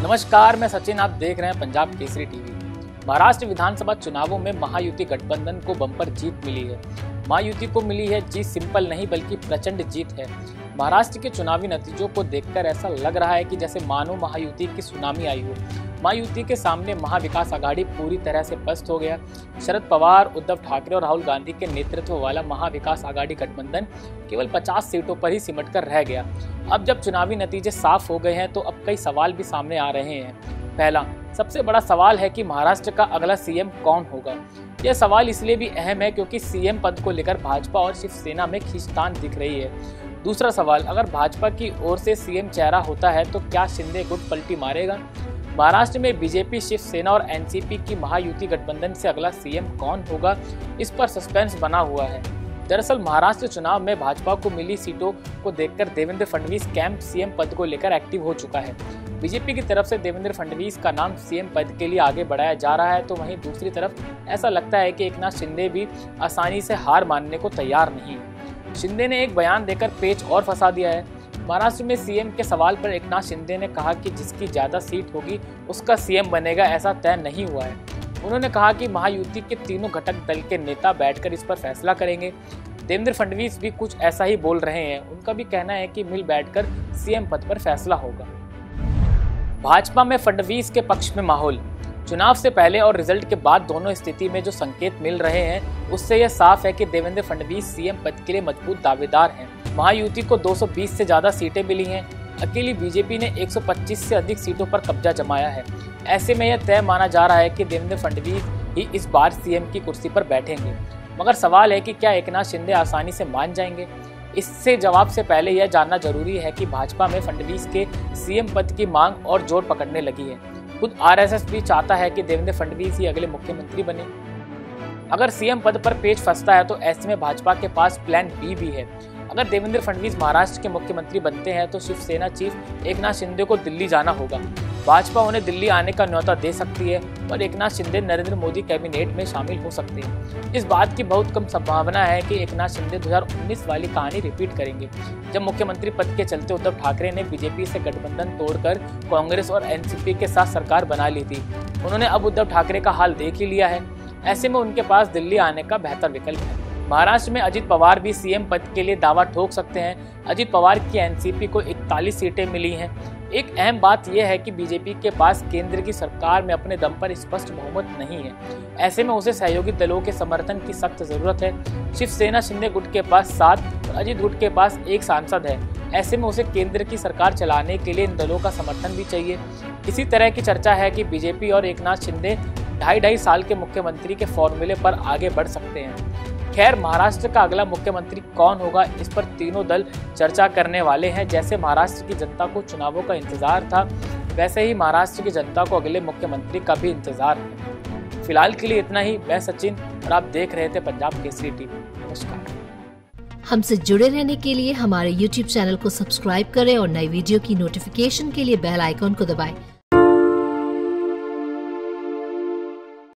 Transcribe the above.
नमस्कार, मैं सचिन। आप देख रहे हैं पंजाब केसरी टीवी। महाराष्ट्र विधानसभा चुनावों में महायुति गठबंधन को बम्पर जीत मिली है। महायुति को मिली है जीत सिंपल नहीं बल्कि प्रचंड जीत है। महाराष्ट्र के चुनावी नतीजों को देखकर ऐसा लग रहा है कि जैसे मानो महायुति की सुनामी आई हो। महायुति के सामने महाविकास आघाड़ी पूरी तरह से पस्त हो गया। शरद पवार, उद्धव ठाकरे और राहुल गांधी के नेतृत्व वाला महाविकास आघाड़ी गठबंधन केवल 50 सीटों पर ही सिमट कर रह गया। अब जब चुनावी नतीजे साफ हो गए हैं तो अब कई सवाल भी सामने आ रहे हैं। पहला सबसे बड़ा सवाल है कि महाराष्ट्र का अगला सीएम कौन होगा। यह सवाल इसलिए भी अहम है क्योंकि सीएम पद को लेकर भाजपा और शिवसेना में खींचतान दिख रही है। दूसरा सवाल, अगर भाजपा की ओर से सीएम चेहरा होता है तो क्या शिंदे गुट पलटी मारेगा। महाराष्ट्र में बीजेपी, शिवसेना और एनसीपी की महायुति गठबंधन से अगला सीएम कौन होगा, इस पर सस्पेंस बना हुआ है। दरअसल महाराष्ट्र चुनाव में भाजपा को मिली सीटों को देखकर देवेंद्र फडणवीस कैंप सीएम पद को लेकर एक्टिव हो चुका है। बीजेपी की तरफ से देवेंद्र फडणवीस का नाम सीएम पद के लिए आगे बढ़ाया जा रहा है, तो वहीं दूसरी तरफ ऐसा लगता है कि एकनाथ शिंदे भी आसानी से हार मानने को तैयार नहीं। शिंदे ने एक बयान देकर पेच और फंसा दिया है। महाराष्ट्र में सीएम के सवाल पर एकनाथ शिंदे ने कहा कि जिसकी ज्यादा सीट होगी उसका सीएम बनेगा, ऐसा तय नहीं हुआ है। उन्होंने कहा कि महायुति के तीनों घटक दल के नेता बैठकर इस पर फैसला करेंगे। देवेंद्र फडणवीस भी कुछ ऐसा ही बोल रहे हैं। उनका भी कहना है कि मिल बैठकर सीएम पद पर फैसला होगा। भाजपा में फडणवीस के पक्ष में माहौल। चुनाव से पहले और रिजल्ट के बाद दोनों स्थिति में जो संकेत मिल रहे हैं उससे यह साफ है कि देवेंद्र फडणवीस सीएम पद के लिए मजबूत दावेदार हैं। महायुति को 220 से ज्यादा सीटें मिली हैं। अकेली बीजेपी ने 125 से अधिक सीटों पर कब्जा जमाया है। ऐसे में यह तय माना जा रहा है कि देवेंद्र फडणवीस ही इस बार सीएम की कुर्सी पर बैठेंगे। मगर सवाल है कि क्या एकनाथ शिंदे आसानी से मान जाएंगे। इससे जवाब से पहले यह जानना जरूरी है कि भाजपा में फडणवीस के सीएम पद की मांग और जोर पकड़ने लगी है। खुद आरएसएस भी चाहता है कि देवेंद्र फडणवीस ही अगले मुख्यमंत्री बने। अगर सीएम पद पर पेच फंसता है तो ऐसे में भाजपा के पास प्लान बी भी है। अगर देवेंद्र फडणवीस महाराष्ट्र के मुख्यमंत्री बनते हैं तो शिवसेना चीफ एकनाथ शिंदे को दिल्ली जाना होगा। भाजपा उन्हें दिल्ली आने का न्योता दे सकती है और एकनाथ शिंदे नरेंद्र मोदी कैबिनेट में शामिल हो सकते हैं। इस बात की बहुत कम संभावना है कि एकनाथ शिंदे 2019 वाली कहानी रिपीट करेंगे, जब मुख्यमंत्री पद के चलते उद्धव ठाकरे ने बीजेपी से गठबंधन तोड़कर कांग्रेस और एनसीपी के साथ सरकार बना ली थी। उन्होंने अब उद्धव ठाकरे का हाल देख ही लिया है। ऐसे में उनके पास दिल्ली आने का बेहतर विकल्प है। महाराष्ट्र में अजित पवार भी सीएम पद के लिए दावा ठोक सकते हैं। अजित पवार की एनसीपी को 41 सीटें मिली हैं। एक अहम बात यह है कि बीजेपी के पास केंद्र की सरकार में अपने दम पर स्पष्ट बहुमत नहीं है। ऐसे में उसे सहयोगी दलों के समर्थन की सख्त जरूरत है। शिवसेना शिंदे गुट के पास 7 और अजित गुट के पास 1 सांसद है। ऐसे में उसे केंद्र की सरकार चलाने के लिए इन दलों का समर्थन भी चाहिए। इसी तरह की चर्चा है कि बीजेपी और एकनाथ शिंदे 2.5 साल के मुख्यमंत्री के फॉर्मूले पर आगे बढ़ सकते हैं। खैर, महाराष्ट्र का अगला मुख्यमंत्री कौन होगा, इस पर तीनों दल चर्चा करने वाले हैं। जैसे महाराष्ट्र की जनता को चुनावों का इंतजार था, वैसे ही महाराष्ट्र की जनता को अगले मुख्यमंत्री का भी इंतजार है। फिलहाल के लिए इतना ही। मैं सचिन और आप देख रहे थे पंजाब केसरी टीवी। नमस्कार। हमसे जुड़े रहने के लिए हमारे YouTube चैनल को सब्सक्राइब करें और नई वीडियो की नोटिफिकेशन के लिए बेल आइकॉन को दबाएं।